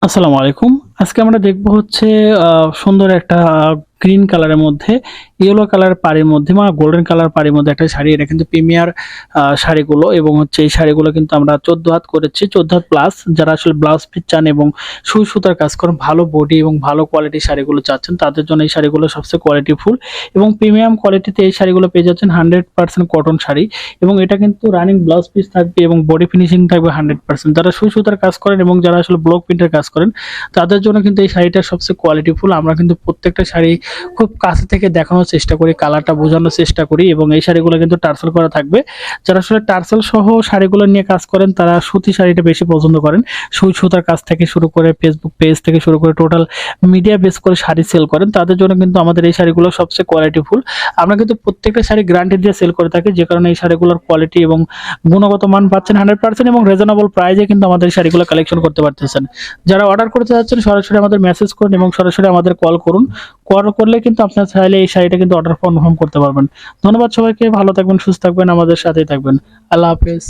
আসসালামু আলাইকুম। আজকে আমরা দেখব হচ্ছে সুন্দর একটা গ্রিন কালারের মধ্যে ইয়েলো কালার পাড়ের মধ্যে গোল্ডেন কালার পাড়ের মধ্যে একটা শাড়ি। এটা কিন্তু প্রিমিয়ার শাড়িগুলো এবং হচ্ছে এই শাড়িগুলো কিন্তু আমরা 14 হাত করেছি। 14 হাত প্লাস যারা আসলে ব্লাউজ পিস চান এবং সুই সুতার কাজ করেন, ভালো বডি এবং ভালো কোয়ালিটির শাড়িগুলো চাচ্ছেন, তাদের জন্য এই শাড়িগুলো সবচেয়ে কোয়ালিটিফুল এবং প্রিমিয়াম কোয়ালিটিতে এই শাড়িগুলো পেয়ে যাচ্ছেন 100% কটন শাড়ি এবং এটা কিন্তু রানিং ব্লাউজ পিস থাকবে এবং বডি ফিনিশিং থাকবে 100%। যারা সুই সুতার কাজ করেন এবং যারা আসলে ব্লক প্রিন্টের কাজ করেন, তাদের জন্য কিন্তু এই শাড়িটা সবচেয়ে কোয়ালিটিফুল। আমরা কিন্তু প্রত্যেকটা শাড়ি খুব কাছে থেকে দেখানোর চেষ্টা করি, কালারটা বোঝানোর চেষ্টা করি এবং এই শাড়িগুলো কিন্তু টার্সেল করা থাকবে। যারা আসলে টার্সেল সহ শাড়িগুলো নিয়ে কাজ করেন, তারা সুতি শাড়িটা বেশি পছন্দ করেন। সুই সুতার কাজ থেকে শুরু করে ফেসবুক পেজ থেকে শুরু করে টোটাল মিডিয়া বেস করে শাড়ি সেল করেন, তাদের জন্য কিন্তু আমাদের এই শাড়িগুলো সবচেয়ে কোয়ালিটিফুল। আমরা কিন্তু প্রত্যেকটা শাড়ি গ্যারান্টি দিয়ে সেল করে থাকি, যে কারণে এই শাড়িগুলোর কোয়ালিটি এবং গুণগত মান পাচ্ছেন 100% এবং রিজনেবল প্রাইসে কিন্তু আমাদের এই শাড়িগুলো কালেকশন করতে পারতেছেন। যারা অর্ডার করতে যাচ্ছেন সরাসরি আমাদের মেসেজ করুন এবং সরাসরি আমাদের কল করুন। কল করলে কিন্তু আপনারা চাইলে এই শাড়িটা কিন্তু অর্ডার কনফার্ম করতে পারবেন। ধন্যবাদ সবাইকে, ভালো থাকবেন, সুস্থ থাকবেন, আমাদের সাথেই থাকবেন। আল্লাহ হাফেজ।